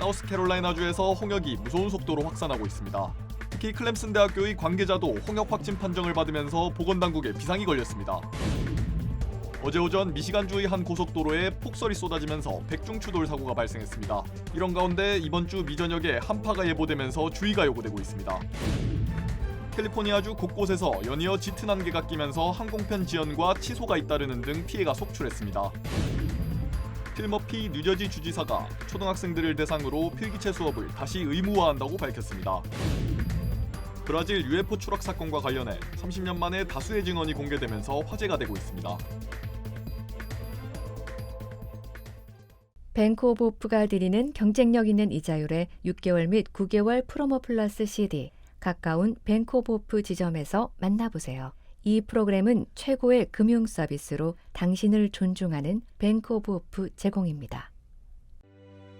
사우스캐롤라이나주에서 홍역이 무서운 속도로 확산하고 있습니다. 특히 클램슨 대학교의 관계자도 홍역 확진 판정을 받으면서 보건당국에 비상이 걸렸습니다. 어제 오전 미시간주의 한 고속도로에 폭설이 쏟아지면서 백중추돌 사고가 발생했습니다. 이런 가운데 이번 주 미저녁에 한파가 예보되면서 주의가 요구되고 있습니다. 캘리포니아주 곳곳에서 연이어 짙은 안개가 끼면서 항공편 지연과 취소가 잇따르는 등 피해가 속출했습니다. 필 머피 뉴저지 주지사가 초등학생들을 대상으로 필기체 수업을 다시 의무화한다고 밝혔습니다. 브라질 UFO 추락 사건과 관련해 30년 만에 다수의 증언이 공개되면서 화제가 되고 있습니다. 뱅크 오브 호프가 드리는 경쟁력 있는 이자율의 6개월 및 9개월 프로모 플러스 CD, 가까운 뱅크 오브 호프 지점에서 만나보세요. 이 프로그램은 최고의 금융 서비스로 당신을 존중하는 뱅크 오브 호프 제공입니다.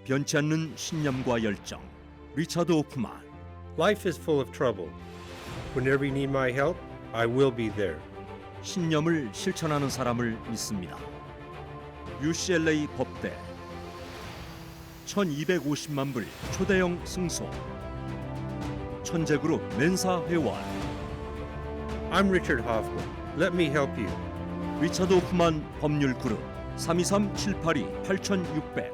변치 않는 신념과 열정, 리차드 호프만. Life is full of trouble. Whenever you need my help, I will be there. 신념을 실천하는 사람을 믿습니다. UCLA 법대 1250만 불 초대형 승소, 천재그룹 멘사 회원. I'm Richard Hoffman. Let me help you. 리차드 호프만 법률그룹 323-782-8600.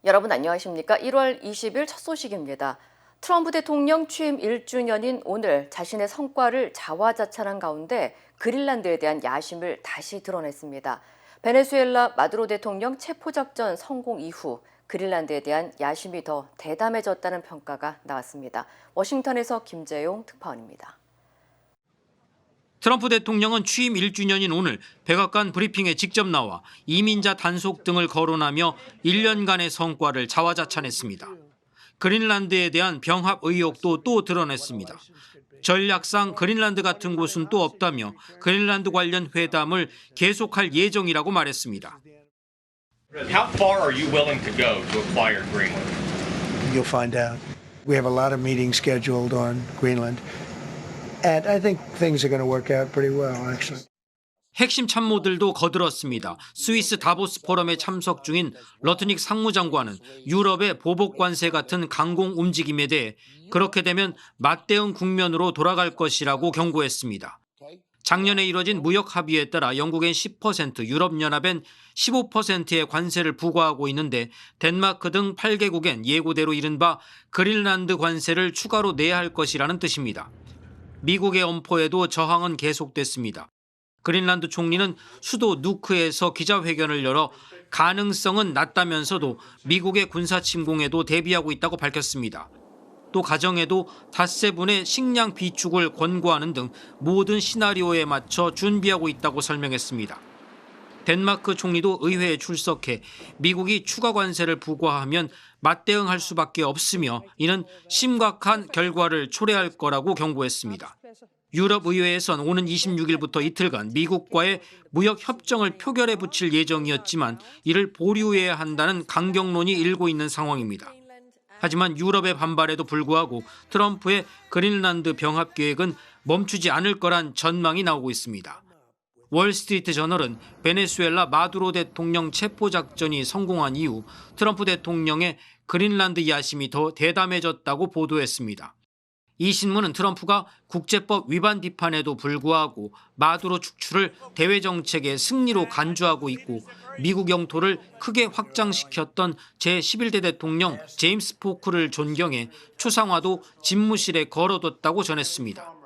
여러분 안녕하십니까? 1월 20일 첫 소식입니다. 트럼프 대통령 취임 1주년인 오늘 자신의 성과를 자화자찬한 가운데 그린란드에 대한 야심을 다시 드러냈습니다. 베네수엘라 마두로 대통령 체포작전 성공 이후 그린란드에 대한 야심이 더 대담해졌다는 평가가 나왔습니다. 워싱턴에서 김재용 특파원입니다. 트럼프 대통령은 취임 1주년인 오늘 백악관 브리핑에 직접 나와 이민자 단속 등을 거론하며 1년간의 성과를 자화자찬했습니다. 그린란드에 대한 병합 의혹도 또 드러냈습니다. 전략상 그린란드 같은 곳은 또 없다며 그린란드 관련 회담을 계속할 예정이라고 말했습니다. How far are you willing to go to acquire Greenland? You'll find out. We have a lot of meetings scheduled on Greenland. And I think things are going to work out pretty well, actually. 핵심 참모들도 거들었습니다. 스위스 다보스 포럼에 참석 중인 러트닉 상무장관은 유럽의 보복 관세 같은 강공 움직임에 대해 그렇게 되면 맞대응 국면으로 돌아갈 것이라고 경고했습니다. 작년에 이뤄진 무역 합의에 따라 영국엔 10%, 유럽연합엔 15%의 관세를 부과하고 있는데 덴마크 등 8개국엔 예고대로 이른바 그린란드 관세를 추가로 내야 할 것이라는 뜻입니다. 미국의 엄포에도 저항은 계속됐습니다. 그린란드 총리는 수도 누크에서 기자회견을 열어 가능성은 낮다면서도 미국의 군사 침공에도 대비하고 있다고 밝혔습니다. 또 가정에도 닷새분의 식량 비축을 권고하는 등 모든 시나리오에 맞춰 준비하고 있다고 설명했습니다. 덴마크 총리도 의회에 출석해 미국이 추가 관세를 부과하면 맞대응할 수밖에 없으며 이는 심각한 결과를 초래할 거라고 경고했습니다. 유럽의회에선 오는 26일부터 이틀간 미국과의 무역 협정을 표결에 붙일 예정이었지만 이를 보류해야 한다는 강경론이 일고 있는 상황입니다. 하지만 유럽의 반발에도 불구하고 트럼프의 그린란드 병합 계획은 멈추지 않을 거란 전망이 나오고 있습니다. 월스트리트 저널은 베네수엘라 마두로 대통령 체포작전이 성공한 이후 트럼프 대통령의 그린란드 야심이 더 대담해졌다고 보도했습니다. 이 신문은 트럼프가 국제법 위반 비판에도 불구하고 마두로 축출을 대외 정책의 승리로 간주하고 있고 미국 영토를 크게 확장시켰던 제11대 대통령 제임스 포크를 존경해 추상화도 집무실에 걸어뒀다고 전했습니다.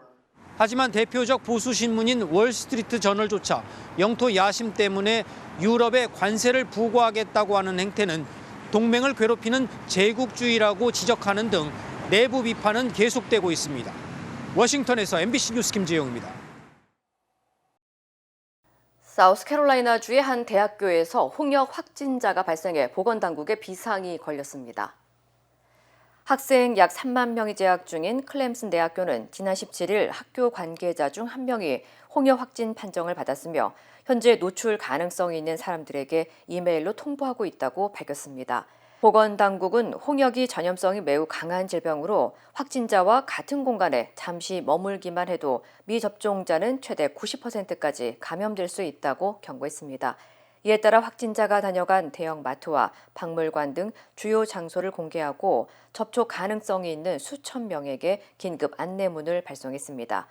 하지만 대표적 보수 신문인 월스트리트 저널조차 영토 야심 때문에 유럽에 관세를 부과하겠다고 하는 행태는 동맹을 괴롭히는 제국주의라고 지적하는 등 내부 비판은 계속되고 있습니다. 워싱턴에서 MBC 뉴스 김재용입니다. 사우스캐롤라이나주의 한 대학교에서 홍역 확진자가 발생해 보건당국에 비상이 걸렸습니다. 학생 약 3만 명이 재학 중인 클램슨 대학교는 지난 17일 학교 관계자 중 한 명이 홍역 확진 판정을 받았으며 현재 노출 가능성이 있는 사람들에게 이메일로 통보하고 있다고 밝혔습니다. 보건당국은 홍역이 전염성이 매우 강한 질병으로 확진자와 같은 공간에 잠시 머물기만 해도 미접종자는 최대 90%까지 감염될 수 있다고 경고했습니다. 이에 따라 확진자가 다녀간 대형 마트와 박물관 등 주요 장소를 공개하고 접촉 가능성이 있는 수천 명에게 긴급 안내문을 발송했습니다.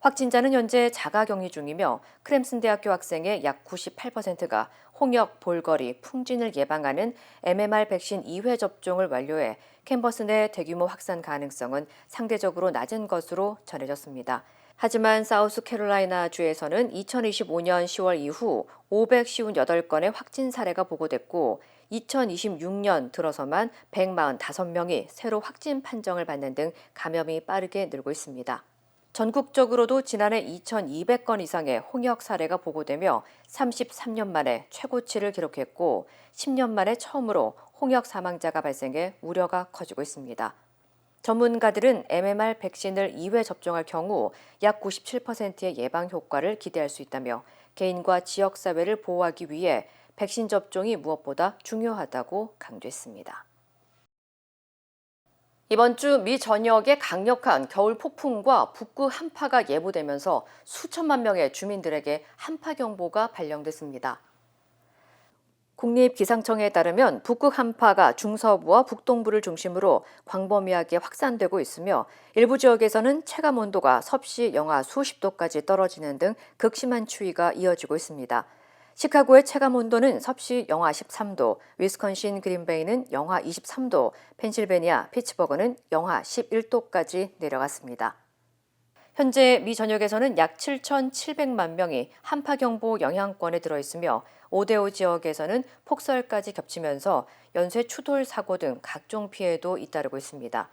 확진자는 현재 자가격리 중이며 클램슨 대학교 학생의 약 98%가 홍역, 볼거리, 풍진을 예방하는 MMR 백신 2회 접종을 완료해 캠퍼스 내 대규모 확산 가능성은 상대적으로 낮은 것으로 전해졌습니다. 하지만 사우스캐롤라이나 주에서는 2025년 10월 이후 558건의 확진 사례가 보고됐고 2026년 들어서만 145명이 새로 확진 판정을 받는 등 감염이 빠르게 늘고 있습니다. 전국적으로도 지난해 2,200건 이상의 홍역 사례가 보고되며 33년 만에 최고치를 기록했고 10년 만에 처음으로 홍역 사망자가 발생해 우려가 커지고 있습니다. 전문가들은 MMR 백신을 2회 접종할 경우 약 97%의 예방 효과를 기대할 수 있다며 개인과 지역사회를 보호하기 위해 백신 접종이 무엇보다 중요하다고 강조했습니다. 이번 주 미 전역에 강력한 겨울 폭풍과 북극 한파가 예보되면서 수천만 명의 주민들에게 한파경보가 발령됐습니다. 국립기상청에 따르면 북극 한파가 중서부와 북동부를 중심으로 광범위하게 확산되고 있으며 일부 지역에서는 체감 온도가 섭씨 영하 수십 도까지 떨어지는 등 극심한 추위가 이어지고 있습니다. 시카고의 체감 온도는 섭씨 영하 13도, 위스콘신 그린베이는 영하 23도, 펜실베니아 피츠버그는 영하 11도까지 내려갔습니다. 현재 미 전역에서는 약 7,700만 명이 한파경보 영향권에 들어있으며 5대5 지역에서는 폭설까지 겹치면서 연쇄 추돌 사고 등 각종 피해도 잇따르고 있습니다.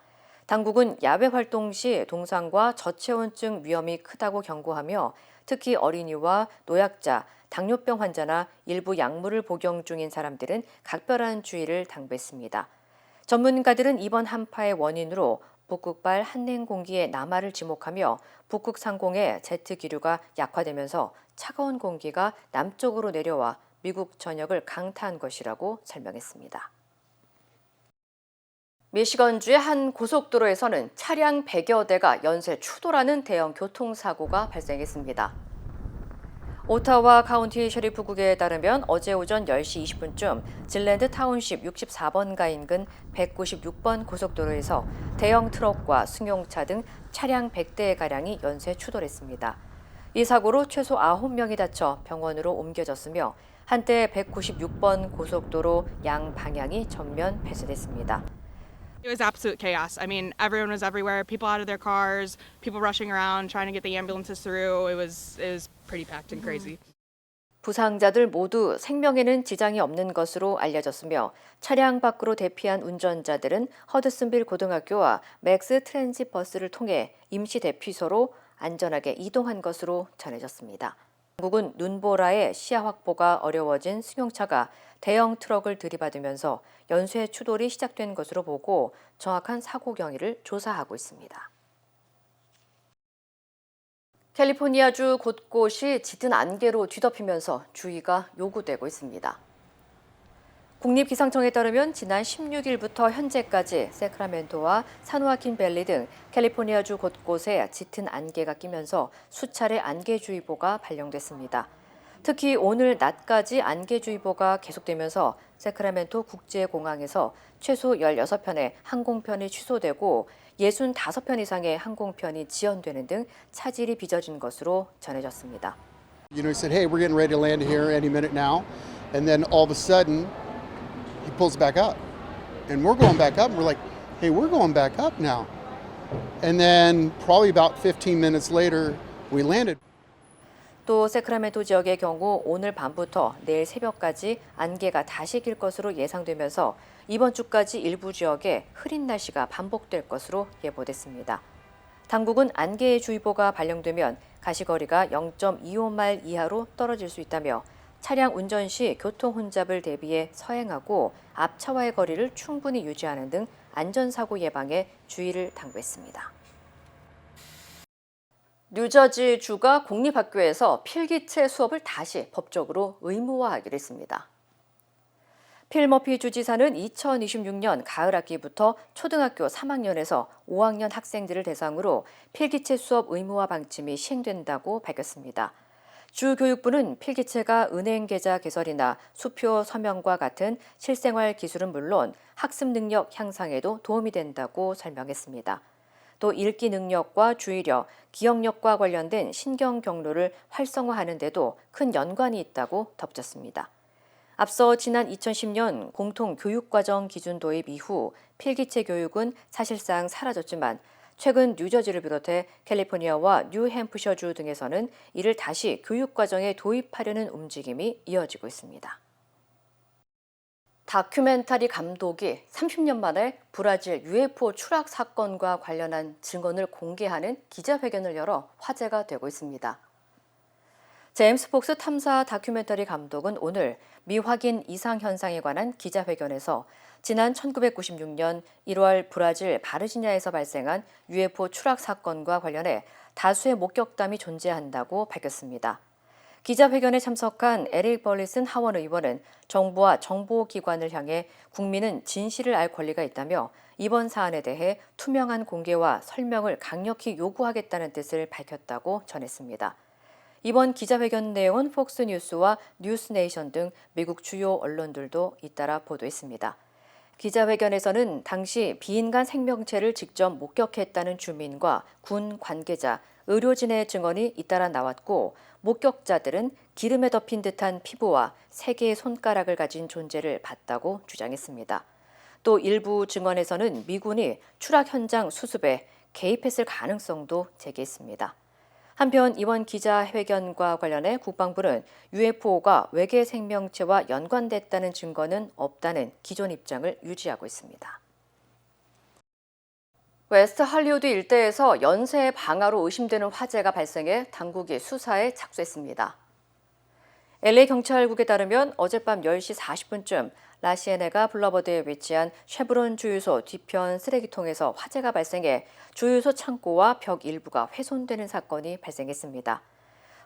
당국은 야외 활동 시 동상과 저체온증 위험이 크다고 경고하며 특히 어린이와 노약자, 당뇨병 환자나 일부 약물을 복용 중인 사람들은 각별한 주의를 당부했습니다. 전문가들은 이번 한파의 원인으로 북극발 한냉 공기의 남하를 지목하며 북극 상공의 제트 기류가 약화되면서 차가운 공기가 남쪽으로 내려와 미국 전역을 강타한 것이라고 설명했습니다. 미시건주의 한 고속도로에서는 차량 100여 대가 연쇄 추돌하는 대형 교통사고가 발생했습니다. 오타와 카운티 셰리프국에 따르면 어제 오전 10시 20분쯤 질랜드 타운십 64번가 인근 196번 고속도로에서 대형 트럭과 승용차 등 차량 100대가량이 연쇄 추돌했습니다. 이 사고로 최소 9명이 다쳐 병원으로 옮겨졌으며 한때 196번 고속도로 양 방향이 전면 폐쇄됐습니다. It was absolute chaos. I mean, everyone was everywhere, people out of their cars, people rushing around, trying to get the ambulances through. It was pretty packed and crazy. 부상자들 모두 생명에는 지장이 없는 것으로 알려졌으며 차량 밖으로 대피한 운전자들은 허드슨빌 고등학교와 맥스 트랜짓 버스를 통해 임시 대피소로 안전하게 이동한 것으로 전해졌습니다. 당국은 눈보라에 시야 확보가 어려워진 승용차가 대형 트럭을 들이받으면서 연쇄 추돌이 시작된 것으로 보고 정확한 사고 경위를 조사하고 있습니다. 캘리포니아주 곳곳이 짙은 안개로 뒤덮이면서 주의가 요구되고 있습니다. 국립기상청에 따르면 지난 16일부터 현재까지 세크라멘토와 산호아킨밸리 등 캘리포니아주 곳곳에 짙은 안개가 끼면서 수차례 안개주의보가 발령됐습니다. 특히 오늘 낮까지 안개주의보가 계속되면서 세크라멘토 국제공항에서 최소 16편의 항공편이 취소되고 65편 이상의 항공편이 지연되는 등 차질이 빚어진 것으로 전해졌습니다. You know, he said, "Hey, we're getting ready to land here any minute now," and then all of a sudden, he pulls back up, and we're going back up, and we're like, "Hey, we're going back up now," and then probably about 15 minutes later, we landed. 또 세크라멘토 지역의 경우 오늘 밤부터 내일 새벽까지 안개가 다시 낄 것으로 예상되면서 이번 주까지 일부 지역에 흐린 날씨가 반복될 것으로 예보됐습니다. 당국은 안개주의보가 발령되면 가시거리가 0.25마일 이하로 떨어질 수 있다며 차량 운전 시 교통 혼잡을 대비해 서행하고 앞차와의 거리를 충분히 유지하는 등 안전사고 예방에 주의를 당부했습니다. 뉴저지주가 공립학교에서 필기체 수업을 다시 법적으로 의무화하기로 했습니다. 필 머피 주지사는 2026년 가을 학기부터 초등학교 3학년에서 5학년 학생들을 대상으로 필기체 수업 의무화 방침이 시행된다고 밝혔습니다. 주교육부는 필기체가 은행 계좌 개설이나 수표 서명과 같은 실생활 기술은 물론 학습 능력 향상에도 도움이 된다고 설명했습니다. 또 읽기 능력과 주의력, 기억력과 관련된 신경 경로를 활성화하는 데도 큰 연관이 있다고 덧붙였습니다. 앞서 지난 2010년 공통교육과정 기준 도입 이후 필기체 교육은 사실상 사라졌지만 최근 뉴저지를 비롯해 캘리포니아와 뉴햄프셔주 등에서는 이를 다시 교육과정에 도입하려는 움직임이 이어지고 있습니다. 다큐멘터리 감독이 30년 만에 브라질 UFO 추락 사건과 관련한 증언을 공개하는 기자회견을 열어 화제가 되고 있습니다. 제임스 폭스 탐사 다큐멘터리 감독은 오늘 미확인 이상 현상에 관한 기자회견에서 지난 1996년 1월 브라질 바르지냐에서 발생한 UFO 추락 사건과 관련해 다수의 목격담이 존재한다고 밝혔습니다. 기자회견에 참석한 에릭 벌리슨 하원 의원은 정부와 정보기관을 향해 국민은 진실을 알 권리가 있다며 이번 사안에 대해 투명한 공개와 설명을 강력히 요구하겠다는 뜻을 밝혔다고 전했습니다. 이번 기자회견 내용은 폭스뉴스와 뉴스네이션 등 미국 주요 언론들도 잇따라 보도했습니다. 기자회견에서는 당시 비인간 생명체를 직접 목격했다는 주민과 군 관계자, 의료진의 증언이 잇따라 나왔고 목격자들은 기름에 덮인 듯한 피부와 3개의 손가락을 가진 존재를 봤다고 주장했습니다. 또 일부 증언에서는 미군이 추락 현장 수습에 개입했을 가능성도 제기했습니다. 한편 이번 기자회견과 관련해 국방부는 UFO가 외계 생명체와 연관됐다는 증거는 없다는 기존 입장을 유지하고 있습니다. 웨스트 할리우드 일대에서 연쇄 방화로 의심되는 화재가 발생해 당국이 수사에 착수했습니다. LA 경찰국에 따르면 어젯밤 10시 40분쯤 라시에네가 블러버드에 위치한 쉐브론 주유소 뒤편 쓰레기통에서 화재가 발생해 주유소 창고와 벽 일부가 훼손되는 사건이 발생했습니다.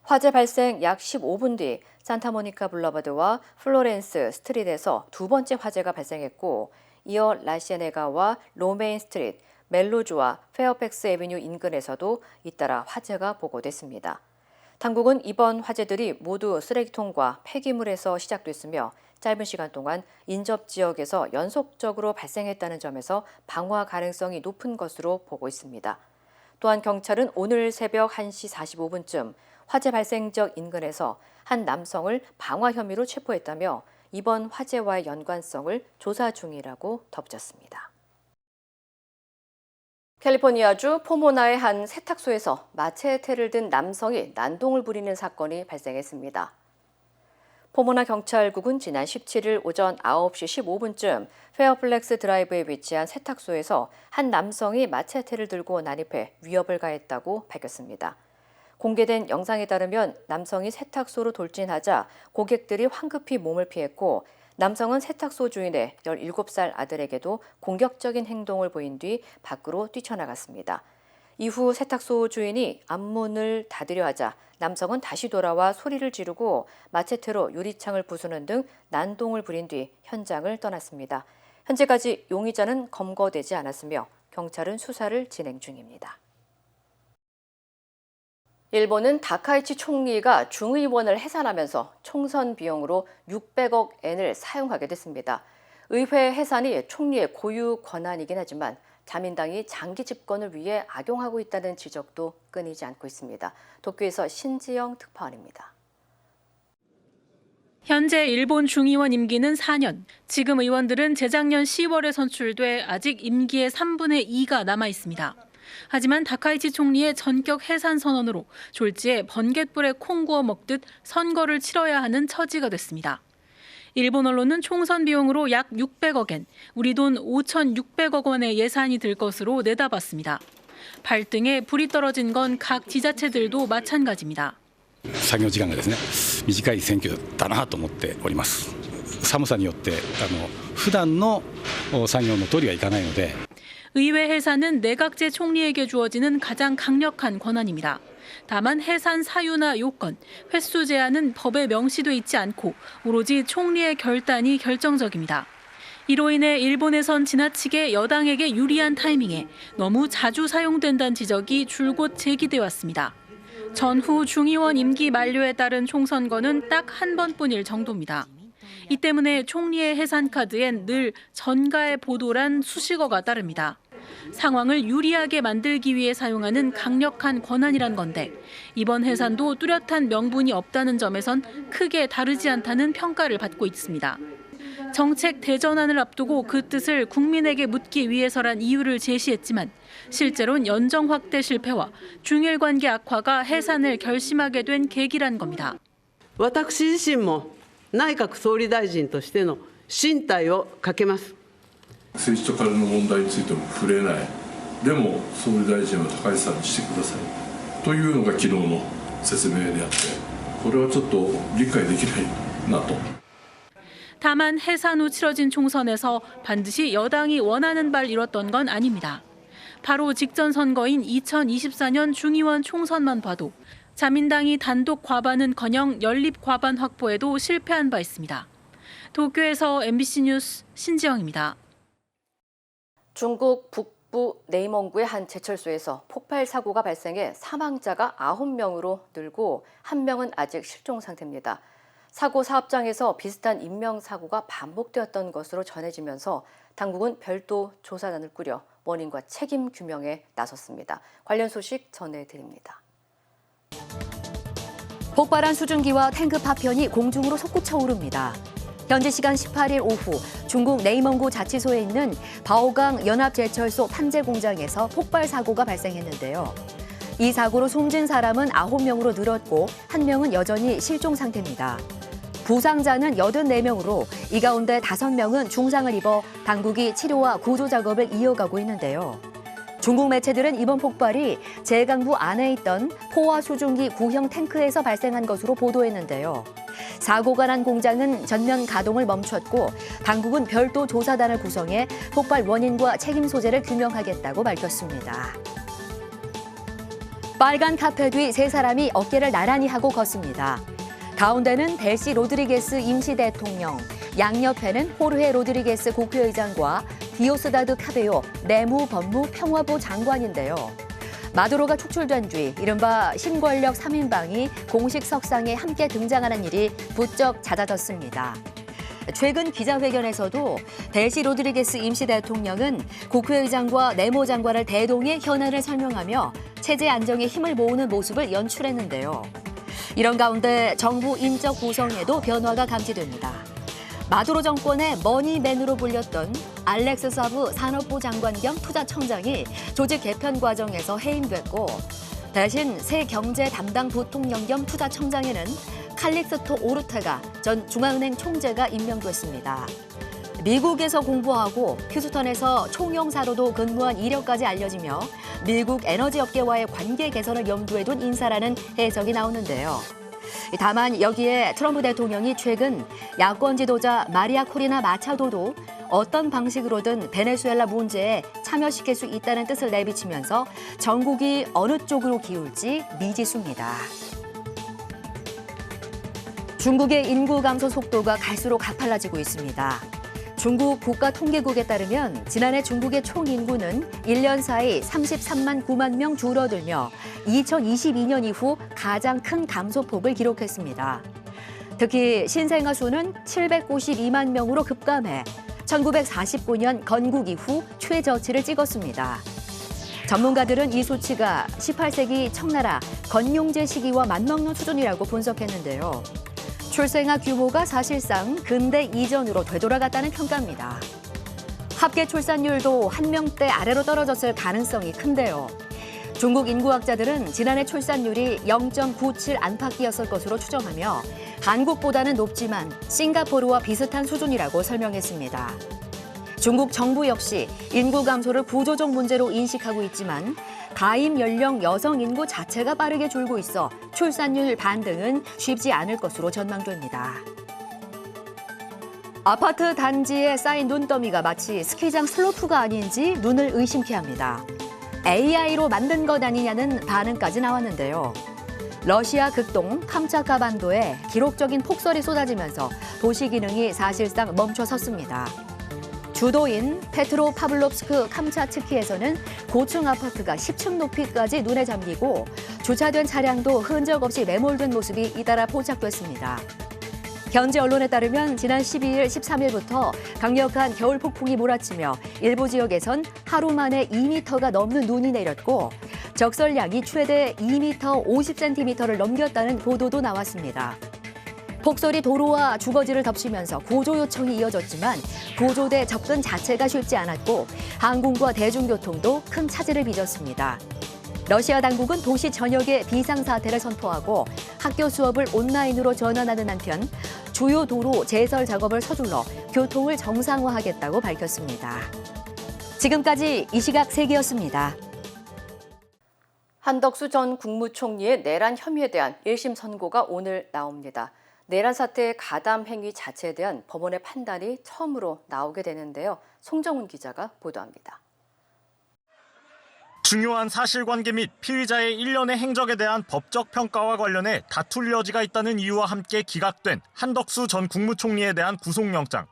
화재 발생 약 15분 뒤 산타모니카 블러버드와 플로렌스 스트릿에서 두 번째 화재가 발생했고 이어 라시에네가와 로메인 스트릿, 멜로주와 페어팩스 애비뉴 인근에서도 잇따라 화재가 보고됐습니다. 당국은 이번 화재들이 모두 쓰레기통과 폐기물에서 시작됐으며 짧은 시간 동안 인접 지역에서 연속적으로 발생했다는 점에서 방화 가능성이 높은 것으로 보고 있습니다. 또한 경찰은 오늘 새벽 1시 45분쯤 화재 발생 지역 인근에서 한 남성을 방화 혐의로 체포했다며 이번 화재와의 연관성을 조사 중이라고 덧붙였습니다. 캘리포니아주 포모나의 한 세탁소에서 마체테를 든 남성이 난동을 부리는 사건이 발생했습니다. 포모나 경찰국은 지난 17일 오전 9시 15분쯤 페어플렉스 드라이브에 위치한 세탁소에서 한 남성이 마체테를 들고 난입해 위협을 가했다고 밝혔습니다. 공개된 영상에 따르면 남성이 세탁소로 돌진하자 고객들이 황급히 몸을 피했고 남성은 세탁소 주인의 17살 아들에게도 공격적인 행동을 보인 뒤 밖으로 뛰쳐나갔습니다. 이후 세탁소 주인이 앞문을 닫으려 하자 남성은 다시 돌아와 소리를 지르고 마체테로 유리창을 부수는 등 난동을 부린 뒤 현장을 떠났습니다. 현재까지 용의자는 검거되지 않았으며 경찰은 수사를 진행 중입니다. 일본은 다카이치 총리가 중의원을 해산하면서 총선 비용으로 600억 엔을 사용하게 됐습니다. 의회 해산이 총리의 고유 권한이긴 하지만 자민당이 장기 집권을 위해 악용하고 있다는 지적도 끊이지 않고 있습니다. 도쿄에서 신지영 특파원입니다. 현재 일본 중의원 임기는 4년. 지금 의원들은 재작년 10월에 선출돼 아직 임기의 3분의 2가 남아 있습니다. 하지만 다카이치 총리의 전격 해산 선언으로 졸지에 번갯불에 콩 구워 먹듯 선거를 치러야 하는 처지가 됐습니다. 일본 언론은 총선 비용으로 약 600억 엔, 우리 돈 5,600억 원의 예산이 들 것으로 내다봤습니다. 발등에 불이 떨어진 건 각 지자체들도 마찬가지입니다. 作業時間がですね、短い選挙だなと思っております。寒さによって普段の作業の通りはいかないので。 의회 해산은 내각제 총리에게 주어지는 가장 강력한 권한입니다. 다만 해산 사유나 요건, 횟수 제한은 법에 명시돼 있지 않고 오로지 총리의 결단이 결정적입니다. 이로 인해 일본에선 지나치게 여당에게 유리한 타이밍에 너무 자주 사용된다는 지적이 줄곧 제기돼 왔습니다. 전후 중의원 임기 만료에 따른 총선거는 딱 한 번뿐일 정도입니다. 이 때문에 총리의 해산 카드엔 늘 전가의 보도란 수식어가 따릅니다. 상황을 유리하게 만들기 위해 사용하는 강력한 권한이란 건데 이번 해산도 뚜렷한 명분이 없다는 점에선 크게 다르지 않다는 평가를 받고 있습니다. 정책 대전환을 앞두고 그 뜻을 국민에게 묻기 위해서란 이유를 제시했지만 실제로는 연정 확대 실패와 중일 관계 악화가 해산을 결심하게 된 계기란 겁니다. 私自身も内閣総理大臣としての進退をかけます。政治とカネの問題についても触れない。でも総理大臣は高市さんにしてください。というのが昨日の説明であって、これはちょっと理解できないなと。 다만 해산 후 치러진 총선에서 반드시 여당이 원하는 바를 이뤘던 건 아닙니다. 바로 직전 선거인 2024년 중의원 총선만 봐도 자민당이 단독 과반은커녕 연립 과반 확보에도 실패한 바 있습니다. 도쿄에서 MBC 뉴스 신지영입니다. 중국 북부 내몽구의 한 제철소에서 폭발 사고가 발생해 사망자가 9명으로 늘고 1명은 아직 실종 상태입니다. 사고 사업장에서 비슷한 인명사고가 반복되었던 것으로 전해지면서 당국은 별도 조사단을 꾸려 원인과 책임 규명에 나섰습니다. 관련 소식 전해드립니다. 폭발한 수증기와 탱크 파편이 공중으로 솟구쳐 오릅니다. 현지 시간 18일 오후 중국 내몽구 자치소에 있는 바오강 연합제철소 판재 공장에서 폭발 사고가 발생했는데요. 이 사고로 숨진 사람은 9명으로 늘었고 1명은 여전히 실종 상태입니다. 부상자는 84명으로 이 가운데 5명은 중상을 입어 당국이 치료와 구조 작업을 이어가고 있는데요. 중국 매체들은 이번 폭발이 제강부 안에 있던 포화 수증기 구형 탱크에서 발생한 것으로 보도했는데요. 사고가 난 공장은 전면 가동을 멈췄고 당국은 별도 조사단을 구성해 폭발 원인과 책임 소재를 규명하겠다고 밝혔습니다. 빨간 카페 뒤 3사람이 어깨를 나란히 하고 걷습니다. 가운데는 델시 로드리게스 임시 대통령, 양옆에는 호르헤 로드리게스 국회의장과 디오스다드 카베요 내무 법무 평화부 장관인데요. 마두로가 축출된 뒤 이른바 신권력 3인방이 공식 석상에 함께 등장하는 일이 부쩍 잦아졌습니다. 최근 기자회견에서도 델시 로드리게스 임시 대통령은 국회의장과 내무 장관을 대동해 현안을 설명하며 체제 안정에 힘을 모으는 모습을 연출했는데요. 이런 가운데 정부 인적 구성에도 변화가 감지됩니다. 마두로 정권의 머니맨으로 불렸던 알렉스 사브 산업부 장관 겸 투자청장이 조직 개편 과정에서 해임됐고 대신 새 경제 담당 부통령 겸 투자청장에는 칼릭스토 오르테가 전 중앙은행 총재가 임명됐습니다. 미국에서 공부하고 휴스턴에서 총영사로도 근무한 이력까지 알려지며 미국 에너지 업계와의 관계 개선을 염두에 둔 인사라는 해석이 나오는데요. 다만 여기에 트럼프 대통령이 최근 야권 지도자 마리아 코리나 마차도도 어떤 방식으로든 베네수엘라 문제에 참여시킬 수 있다는 뜻을 내비치면서 전국이 어느 쪽으로 기울지 미지수입니다. 중국의 인구 감소 속도가 갈수록 가팔라지고 있습니다. 중국 국가통계국에 따르면 지난해 중국의 총 인구는 1년 사이 33만 9만 명 줄어들며 2022년 이후 가장 큰 감소폭을 기록했습니다. 특히 신생아 수는 792만 명으로 급감해 1949년 건국 이후 최저치를 찍었습니다. 전문가들은 이 수치가 18세기 청나라 건용제 시기와 맞먹는 수준이라고 분석했는데요. 출생아 규모가 사실상 근대 이전으로 되돌아갔다는 평가입니다. 합계 출산율도 1명대 아래로 떨어졌을 가능성이 큰데요. 중국 인구학자들은 지난해 출산율이 0.97 안팎이었을 것으로 추정하며 한국보다는 높지만 싱가포르와 비슷한 수준이라고 설명했습니다. 중국 정부 역시 인구 감소를 구조적 문제로 인식하고 있지만 가임 연령 여성 인구 자체가 빠르게 줄고 있어 출산율 반등은 쉽지 않을 것으로 전망됩니다. 아파트 단지에 쌓인 눈더미가 마치 스키장 슬로프가 아닌지 눈을 의심케 합니다. AI로 만든 것 아니냐는 반응까지 나왔는데요. 러시아 극동 캄차카 반도에 기록적인 폭설이 쏟아지면서 도시 기능이 사실상 멈춰섰습니다. 주도인 페트로파블롭스크 캄차츠키에서는 고층 아파트가 10층 높이까지 눈에 잠기고 주차된 차량도 흔적 없이 매몰된 모습이 잇따라 포착됐습니다. 현지 언론에 따르면 지난 12일, 13일부터 강력한 겨울 폭풍이 몰아치며 일부 지역에선 하루 만에 2m가 넘는 눈이 내렸고 적설량이 최대 2m 50cm를 넘겼다는 보도도 나왔습니다. 폭설이 도로와 주거지를 덮치면서 구조 요청이 이어졌지만 구조대 접근 자체가 쉽지 않았고 항공과 대중교통도 큰 차질을 빚었습니다. 러시아 당국은 도시 전역에 비상사태를 선포하고 학교 수업을 온라인으로 전환하는 한편 주요 도로 제설 작업을 서둘러 교통을 정상화하겠다고 밝혔습니다. 지금까지 이 시각 세계였습니다. 한덕수 전 국무총리의 내란 혐의에 대한 1심 선고가 오늘 나옵니다. 내란 사태의 가담 행위 자체에 대한 법원의 판단이 처음으로 나오게 되는데요. 송정훈 기자가 보도합니다. 중요한 사실관계 및 피의자의 일련의 행적에 대한 법적 평가와 관련해 다툴 여지가 있다는 이유와 함께 기각된 한덕수 전 국무총리에 대한 구속영장.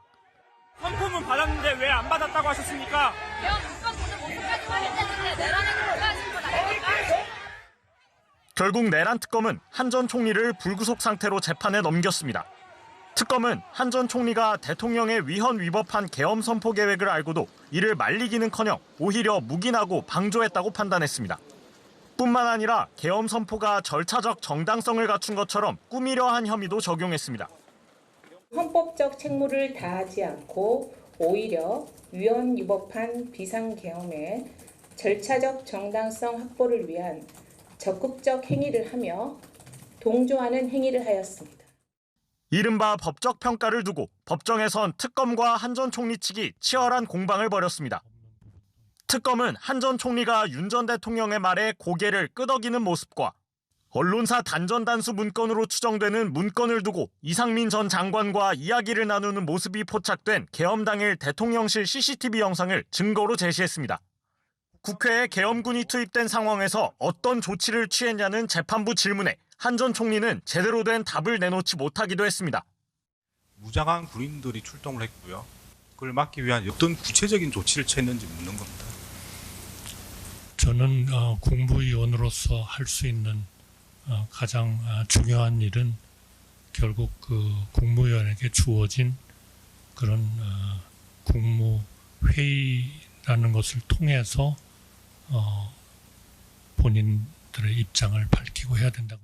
선포문 받았는데 왜 안 받았다고 하셨습니까? 결국 내란 특검은 한 전 총리를 불구속 상태로 재판에 넘겼습니다. 특검은 한 전 총리가 대통령의 위헌 위법한 계엄 선포 계획을 알고도 이를 말리기는커녕 오히려 묵인하고 방조했다고 판단했습니다. 뿐만 아니라 계엄 선포가 절차적 정당성을 갖춘 것처럼 꾸미려 한 혐의도 적용했습니다. 헌법적 책무를 다하지 않고 오히려 위헌 위법한 비상계엄의 절차적 정당성 확보를 위한 적극적 행위를 하며 동조하는 행위를 하였습니다. 이른바 법적 평가를 두고 법정에선 특검과 한 전 총리 측이 치열한 공방을 벌였습니다. 특검은 한 전 총리가 윤 전 대통령의 말에 고개를 끄덕이는 모습과 언론사 단전단수 문건으로 추정되는 문건을 두고 이상민 전 장관과 이야기를 나누는 모습이 포착된 계엄 당일 대통령실 CCTV 영상을 증거로 제시했습니다. 국회에 계엄군이 투입된 상황에서 어떤 조치를 취했냐는 재판부 질문에 한 전 총리는 제대로 된 답을 내놓지 못하기도 했습니다. 무장한 군인들이 출동을 했고요. 그걸 막기 위한 어떤 구체적인 조치를 취했는지 묻는 겁니다. 저는 국무위원으로서 할 수 있는 가장 중요한 일은 결국 그 국무위원에게 주어진 그런 국무회의라는 것을 통해서 본인들의 입장을 밝히고 해야 된다고.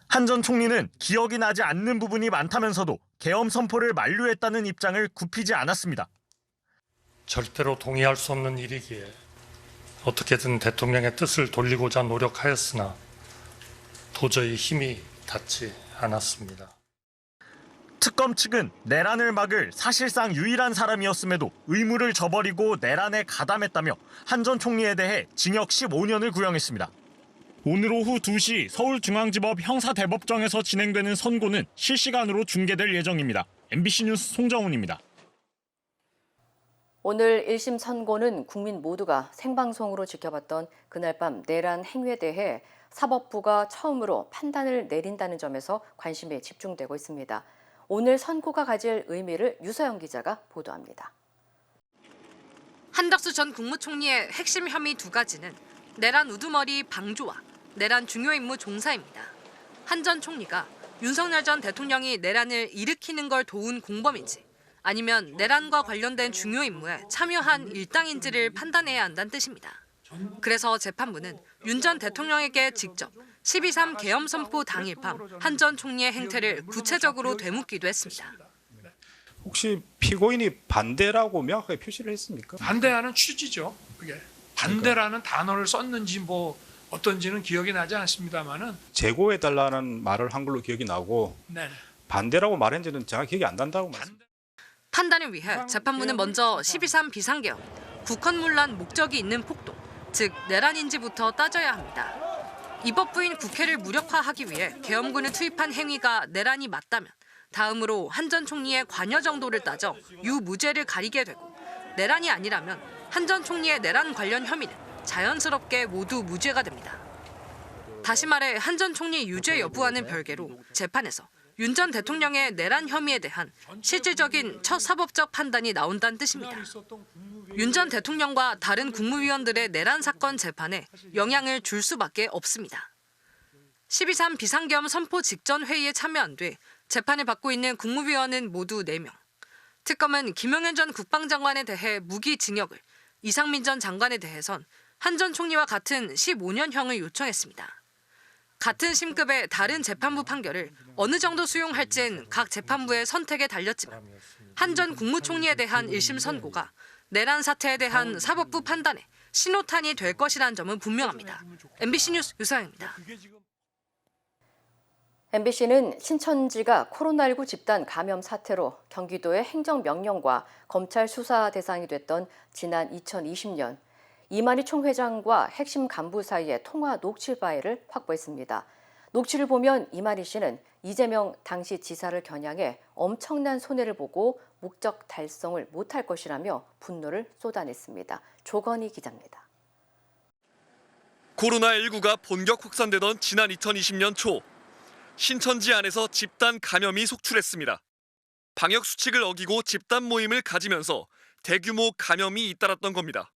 한 전 총리는 기억이 나지 않는 부분이 많다면서도 계엄 선포를 만류했다는 입장을 굽히지 않았습니다. 절대로 동의할 수 없는 일이기에 어떻게든 대통령의 뜻을 돌리고자 노력하였으나 도저히 힘이 닿지 않았습니다. 특검 측은 내란을 막을 사실상 유일한 사람이었음에도 의무를 저버리고 내란에 가담했다며 한 전 총리에 대해 징역 15년을 구형했습니다. 오늘 오후 2시 서울중앙지법 형사대법정에서 진행되는 선고는 실시간으로 중계될 예정입니다. MBC 뉴스 송정훈입니다. 오늘 1심 선고는 국민 모두가 생방송으로 지켜봤던 그날 밤 내란 행위에 대해 사법부가 처음으로 판단을 내린다는 점에서 관심이 집중되고 있습니다. 오늘 선고가 가질 의미를 유서영 기자가 보도합니다. 한덕수 전 국무총리의 핵심 혐의 두 가지는 내란 우두머리 방조와 내란 중요 임무 종사입니다. 한 전 총리가 윤석열 전 대통령이 내란을 일으키는 걸 도운 공범인지 아니면 내란과 관련된 중요 임무에 참여한 일당인지를 판단해야 한다는 뜻입니다. 그래서 재판부는 윤 전 대통령에게 직접 12.3 계엄 선포 당일 밤 한 전 총리의 행태를 구체적으로 되묻기도 했습니다. 혹시 피고인이 반대라고 명확하게 표시를 했습니까? 반대하는 취지죠. 그게 반대라는 단어를 썼는지 뭐 어떤지는 기억이 나지 않습니다만은 재고해달라는 말을 한글로 기억이 나고 네네. 반대라고 말했는지는 제가 기억이 안 난다고 말씀드립니다. 판단을 위해 재판부는 먼저 12.3 비상계엄, 국헌문란 목적이 있는 폭동, 즉 내란인지부터 따져야 합니다. 입법부인 국회를 무력화하기 위해 계엄군을 투입한 행위가 내란이 맞다면 다음으로 한 전 총리의 관여 정도를 따져 유무죄를 가리게 되고 내란이 아니라면 한 전 총리의 내란 관련 혐의는 자연스럽게 모두 무죄가 됩니다. 다시 말해 한 전 총리 유죄 여부와는 별개로 재판에서 윤 전 대통령의 내란 혐의에 대한 실질적인 첫 사법적 판단이 나온다는 뜻입니다. 윤 전 대통령과 다른 국무위원들의 내란 사건 재판에 영향을 줄 수밖에 없습니다. 12.3 비상계엄 선포 직전 회의에 참여 안 돼 재판을 받고 있는 국무위원은 모두 4명. 특검은 김용현 전 국방장관에 대해 무기징역을, 이상민 전 장관에 대해선 한 전 총리와 같은 15년형을 요청했습니다. 같은 심급의 다른 재판부 판결을 어느 정도 수용할지는 각 재판부의 선택에 달렸지만 한 전 국무총리에 대한 1심 선고가 내란 사태에 대한 사법부 판단에 신호탄이 될 것이라는 점은 분명합니다. MBC 뉴스 유서영입니다. MBC는 신천지가 코로나19 집단 감염 사태로 경기도의 행정명령과 검찰 수사 대상이 됐던 지난 2020년 이만희 총회장과 핵심 간부 사이의 통화 녹취 파일을 확보했습니다. 녹취를 보면 이만희 씨는 이재명 당시 지사를 겨냥해 엄청난 손해를 보고 목적 달성을 못할 것이라며 분노를 쏟아냈습니다. 조건희 기자입니다. 코로나19가 본격 확산되던 지난 2020년 초 신천지 안에서 집단 감염이 속출했습니다. 방역 수칙을 어기고 집단 모임을 가지면서 대규모 감염이 잇따랐던 겁니다.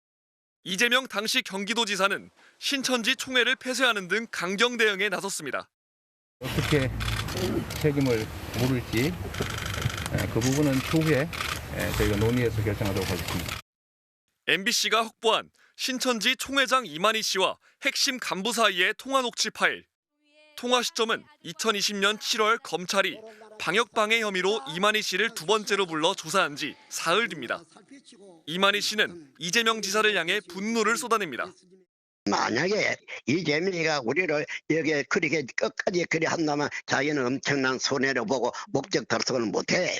이재명 당시 경기도지사는 신천지 총회를 폐쇄하는 등 강경 대응에 나섰습니다. 어떻게 책임을 물을지 그 부분은 추후에 저희가 논의해서 결정하도록 하겠습니다. MBC가 확보한 신천지 총회장 이만희 씨와 핵심 간부 사이의 통화 녹취 파일. 통화 시점은 2020년 7월 검찰이 방역방해 혐의로 이만희 씨를 2번째로 불러 조사한 지 사흘 뒤입니다. 이만희 씨는 이재명 지사를 향해 분노를 쏟아냅니다. 만약에 이재명이가 우리를 여기에 그렇게 끝까지 그리 한다면 자기는 엄청난 손해를 보고 목적 달성을 못해.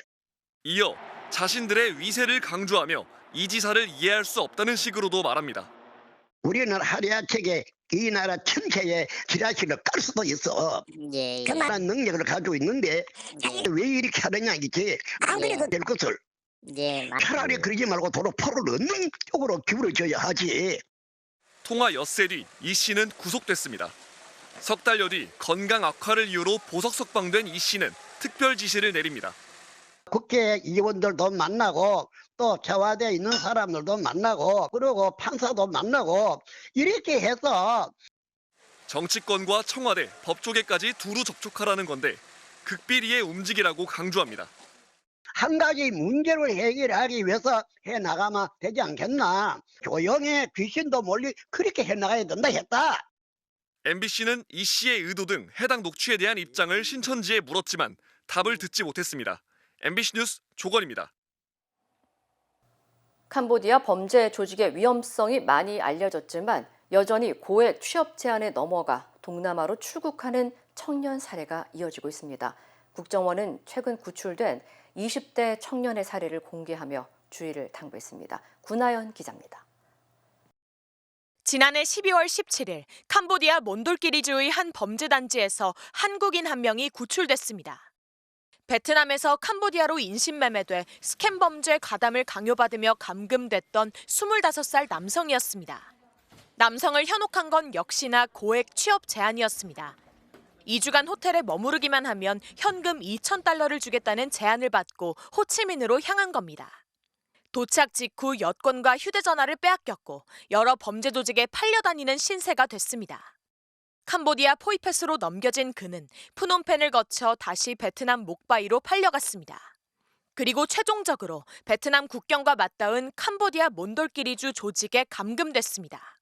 이어 자신들의 위세를 강조하며 이 지사를 이해할 수 없다는 식으로도 말합니다. 우리는 하루아침에 이 나라 전체에 지라시를 깔 수도 있어. 그만한 능력을 가지고 있는데 왜 이렇게 하느냐 이지. 안 그래도 될 것을. 차라리 그러지 말고 도로 포를 얻는 쪽으로 기울여줘야 하지. 통화 엿새 뒤 이 씨는 구속됐습니다. 석 달여 뒤 건강 악화를 이유로 보석 석방된 이 씨는 특별 지시를 내립니다. 국회의원들도 만나고 또 청와대에 있는 사람들도 만나고 그리고 판사도 만나고 이렇게 해서 정치권과 청와대, 법조계까지 두루 접촉하라는 건데 극비리의 움직이라고 강조합니다. 한 가지 문제를 해결하기 위해서 해나가면 되지 않겠나. 조용히 귀신도 몰리 그렇게 해나가야 된다 했다. MBC는 이 씨의 의도 등 해당 녹취에 대한 입장을 신천지에 물었지만 답을 듣지 못했습니다. MBC 뉴스 조건입니다. 캄보디아 범죄 조직의 위험성이 많이 알려졌지만 여전히 고액 취업 제한에 넘어가 동남아로 출국하는 청년 사례가 이어지고 있습니다. 국정원은 최근 구출된 20대 청년의 사례를 공개하며 주의를 당부했습니다. 구나연 기자입니다. 지난해 12월 17일 캄보디아 몬돌끼리주의 한 범죄단지에서 한국인 한 명이 구출됐습니다. 베트남에서 캄보디아로 인신매매돼 스캠 범죄 가담을 강요받으며 감금됐던 25살 남성이었습니다. 남성을 현혹한 건 역시나 고액 취업 제안이었습니다. 2주간 호텔에 머무르기만 하면 현금 2,000달러를 주겠다는 제안을 받고 호치민으로 향한 겁니다. 도착 직후 여권과 휴대전화를 빼앗겼고 여러 범죄 조직에 팔려다니는 신세가 됐습니다. 캄보디아 포이펫으로 넘겨진 그는 푸놈펜을 거쳐 다시 베트남 목바이로 팔려갔습니다. 그리고 최종적으로 베트남 국경과 맞닿은 캄보디아 몬돌끼리주 조직에 감금됐습니다.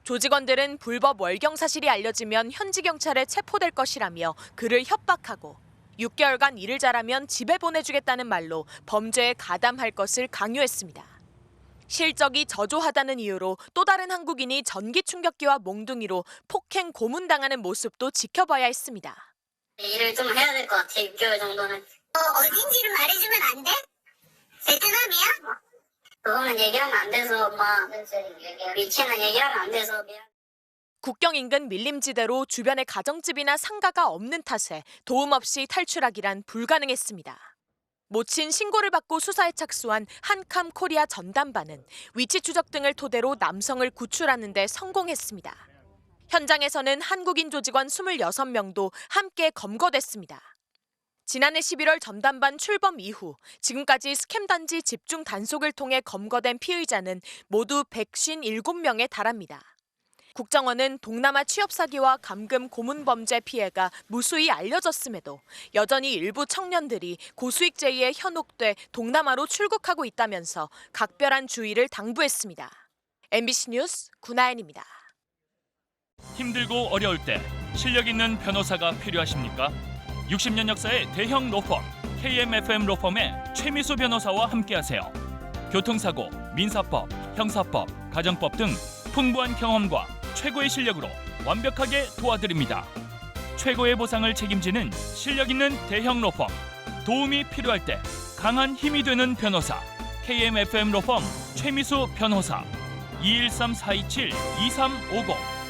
조직원들은 불법 월경 사실이 알려지면 현지 경찰에 체포될 것이라며 그를 협박하고 6개월간 일을 잘하면 집에 보내주겠다는 말로 범죄에 가담할 것을 강요했습니다. 실적이 저조하다는 이유로 또 다른 한국인이 전기 충격기와 몽둥이로 폭행 고문당하는 모습도 지켜봐야 했습니다. 일을 좀 해야 될 것 같아. 6개월 정도는. 어딘지를 말해주면 안 돼? 베트남이야? 그거는 얘기하면 안 돼서 위치는 얘기하면 안 돼서 미안. 국경 인근 밀림지대로 주변에 가정집이나 상가가 없는 탓에 도움 없이 탈출하기란 불가능했습니다. 모친 신고를 받고 수사에 착수한 한캄 코리아 전담반은 위치 추적 등을 토대로 남성을 구출하는 데 성공했습니다. 현장에서는 한국인 조직원 26명도 함께 검거됐습니다. 지난해 11월 전담반 출범 이후 지금까지 스캠 단지 집중 단속을 통해 검거된 피의자는 모두 157명에 달합니다. 국정원은 동남아 취업 사기와 감금 고문 범죄 피해가 무수히 알려졌음에도 여전히 일부 청년들이 고수익 제의에 현혹돼 동남아로 출국하고 있다면서 각별한 주의를 당부했습니다. MBC 뉴스 구나연입니다. 힘들고 어려울 때 실력 있는 변호사가 필요하십니까? 60년 역사의 대형 로펌 KMFM 로펌의 최미수 변호사와 함께하세요. 교통사고, 민사법, 형사법, 가정법 등 풍부한 경험과 최고의 실력으로 완벽하게 도와드립니다. 최고의 보상을 책임지는 실력 있는 대형 로펌. 도움이 필요할 때 강한 힘이 되는 변호사. KMFM 로펌 최미수 변호사. 213-427-2350.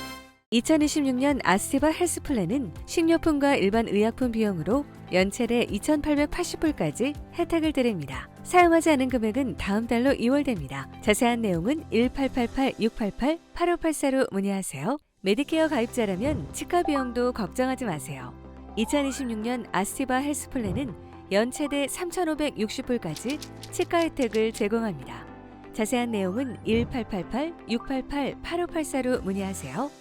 2026년 아스티바 헬스플랜은 식료품과 일반 의약품 비용으로 연체대 2,880불까지 혜택을 드립니다. 사용하지 않은 금액은 다음 달로 2월됩니다. 자세한 내용은 1888-688-8584로 문의하세요. 메디케어 가입자라면 치과 비용도 걱정하지 마세요. 2026년 아스티바 헬스플랜은 연체대 3,560불까지 치과 혜택을 제공합니다. 자세한 내용은 1888-688-8584로 문의하세요.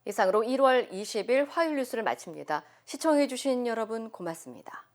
이상으로 1월 20일 화요일 뉴스를 마칩니다. 시청해주신 여러분 고맙습니다.